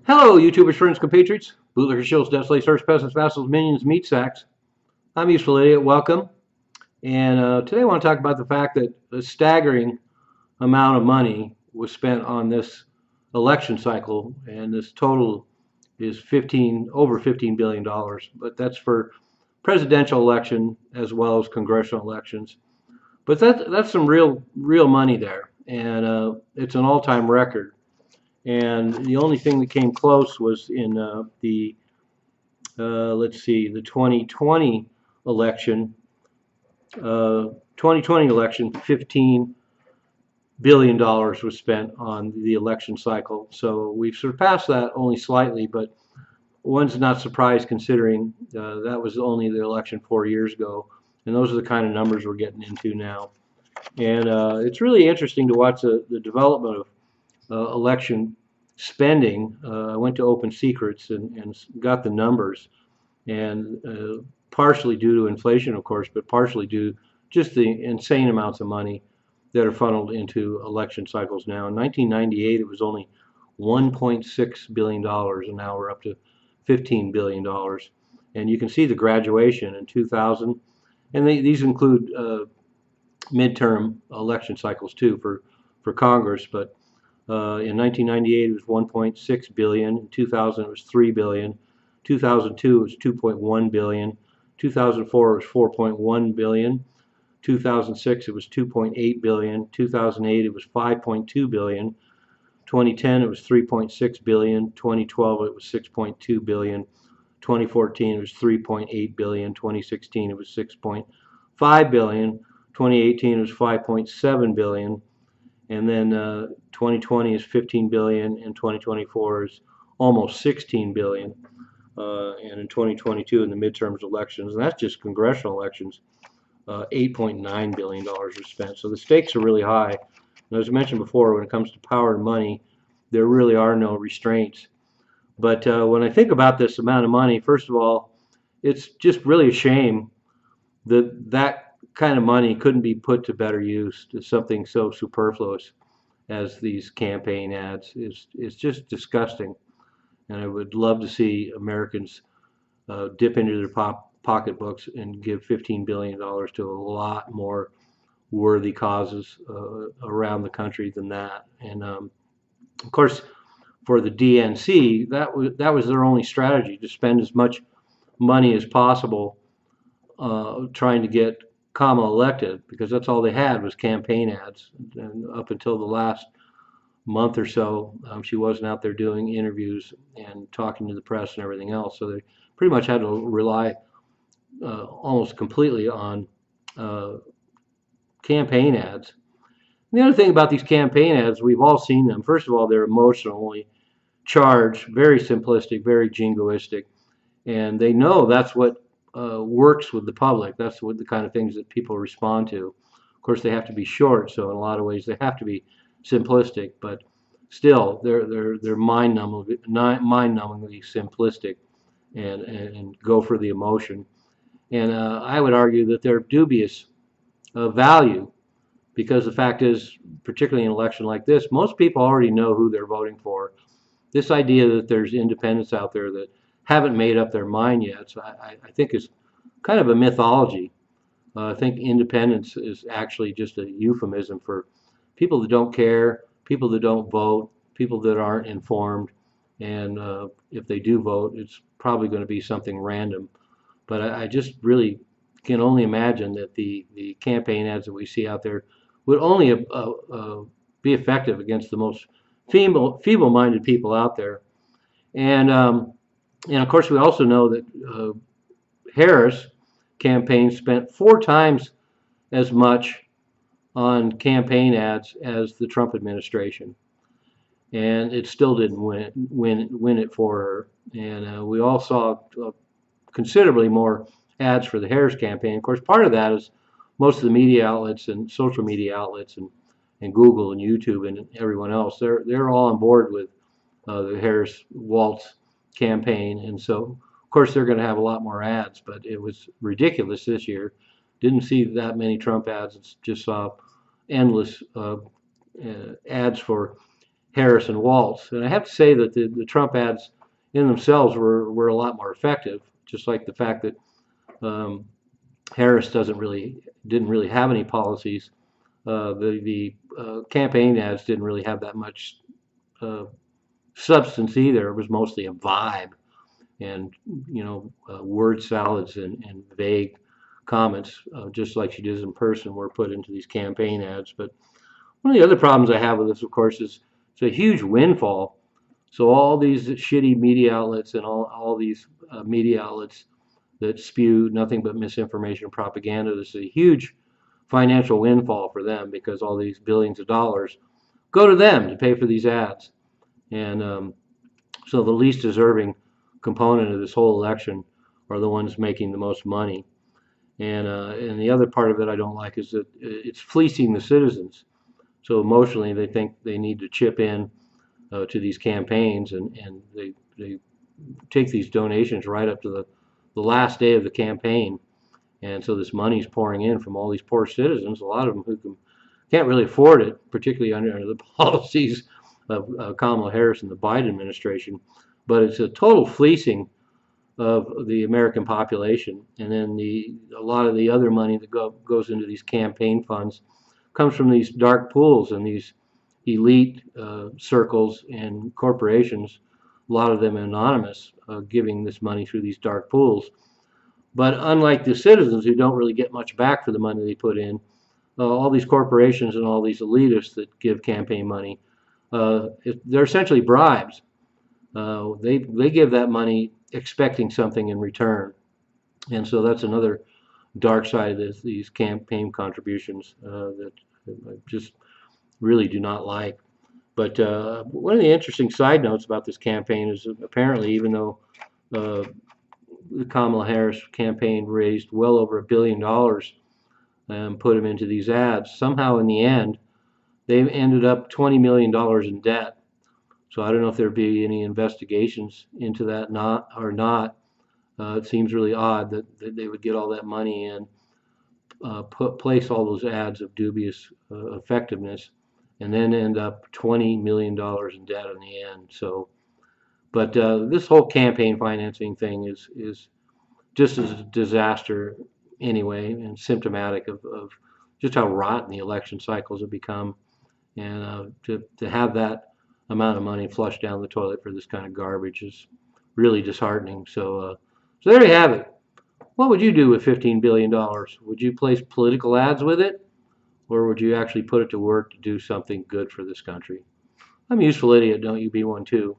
Hello, YouTubers, friends, compatriots, bootlickers, shills, deaths, lace, horse, peasants, vassals, minions, meat sacks. I'm Useful Idiot. Welcome. And today I want to talk about the fact that a staggering amount of money was spent on this election cycle, and this total is over $15 billion. But that's for presidential election as well as congressional elections. But that's some real money there, and it's an all-time record. And the only thing that came close was in the 2020 election. 2020 election, $15 billion was spent on the election cycle. So we've surpassed that only slightly, but one's not surprised considering that was only the election 4 years ago. And those are the kind of numbers we're getting into now. And it's really interesting to watch the development of election spending. I went to Open Secrets and got the numbers, and partially due to inflation, of course, but partially due just the insane amounts of money that are funneled into election cycles now. In 1998, it was only $1.6 billion, and now we're up to $15 billion. And you can see the graduation in 2000, and these include midterm election cycles too for Congress. But in 1998 it was 1.6 billion. In 2000 it was 3 billion. 2002 it was 2.1 billion. 2004 it was 4.1 billion. 2006 it was 2.8 billion. 2008 it was 5.2 billion. 2010 it was 3.6 billion. 2012 it was 6.2 billion. 2014 it was 3.8 billion. 2016 it was 6.5 billion. 2018 was 5.7 billion, and then 2020 is 15 billion, and 2024 is almost 16 billion, and in 2022 in the midterms elections, and that's just congressional elections, $8.9 billion was spent. So the stakes are really high. And as I mentioned before, when it comes to power and money, there really are no restraints. But when I think about this amount of money, first of all, it's just really a shame that kind of money couldn't be put to better use to something so superfluous as these campaign ads. It's just disgusting, and I would love to see Americans dip into their pocketbooks and give $15 billion to a lot more worthy causes around the country than that. And of course, for the DNC, that was their only strategy, to spend as much money as possible trying to get Kamala elected, because that's all they had was campaign ads. And up until the last month or so, she wasn't out there doing interviews and talking to the press and everything else. So they pretty much had to rely almost completely on campaign ads. And the other thing about these campaign ads, we've all seen them. First of all, they're emotionally charged, very simplistic, very jingoistic, and they know that's what works with the public. That's what the kind of things that people respond to. Of course, they have to be short, so in a lot of ways they have to be simplistic, but still they're mind-numbingly simplistic and go for the emotion. And I would argue that they're dubious value, because the fact is, particularly in an election like this, most people already know who they're voting for. This idea that there's independents out there that haven't made up their mind yet, so I think is kind of a mythology. I think independence is actually just a euphemism for people that don't care, people that don't vote, people that aren't informed, and if they do vote, it's probably going to be something random. But I just really can only imagine that the campaign ads that we see out there would only be effective against the most feeble-minded people out there. And of course, we also know that Harris campaign spent 4 times as much on campaign ads as the Trump administration, and it still didn't win it for her. And we all saw considerably more ads for the Harris campaign. Of course, part of that is most of the media outlets and social media outlets and Google and YouTube and everyone else, they're all on board with the Harris Walz campaign, and so of course they're going to have a lot more ads. But it was ridiculous this year. Didn't see that many Trump ads. Just saw endless ads for Harris and Walz. And I have to say that the Trump ads in themselves were a lot more effective, just like the fact that Harris didn't really have any policies. The campaign ads didn't really have that much substance either. It was mostly a vibe and word salads and vague comments, just like she does in person, were put into these campaign ads. But one of the other problems I have with this, of course, is it's a huge windfall. So all these shitty media outlets and all these media outlets that spew nothing but misinformation and propaganda, this is a huge financial windfall for them because all these billions of dollars go to them to pay for these ads. And so the least deserving component of this whole election are the ones making the most money. And the other part of it I don't like is that it's fleecing the citizens. So emotionally, they think they need to chip in to these campaigns, and they take these donations right up to the last day of the campaign. And so this money's pouring in from all these poor citizens, a lot of them who can't really afford it, particularly under the policies of Kamala Harris and the Biden administration. But it's a total fleecing of the American population. And then a lot of the other money that goes into these campaign funds comes from these dark pools and these elite circles and corporations, a lot of them anonymous, giving this money through these dark pools. But unlike the citizens who don't really get much back for the money they put in, all these corporations and all these elitists that give campaign money, they're essentially bribes. They give that money expecting something in return. And so that's another dark side of these campaign contributions that I just really do not like. But one of the interesting side notes about this campaign is that apparently, even though the Kamala Harris campaign raised well over $1 billion and put them into these ads, somehow in the end, they ended up $20 million in debt. So I don't know if there'd be any investigations into that or not. It seems really odd that they would get all that money and place all those ads of dubious effectiveness and then end up $20 million in debt in the end. So, but this whole campaign financing thing is just as a disaster anyway, and symptomatic of just how rotten the election cycles have become. And to have that amount of money flushed down the toilet for this kind of garbage is really disheartening. So, so there you have it. What would you do with $15 billion? Would you place political ads with it? Or would you actually put it to work to do something good for this country? I'm a useful idiot, don't you be one too?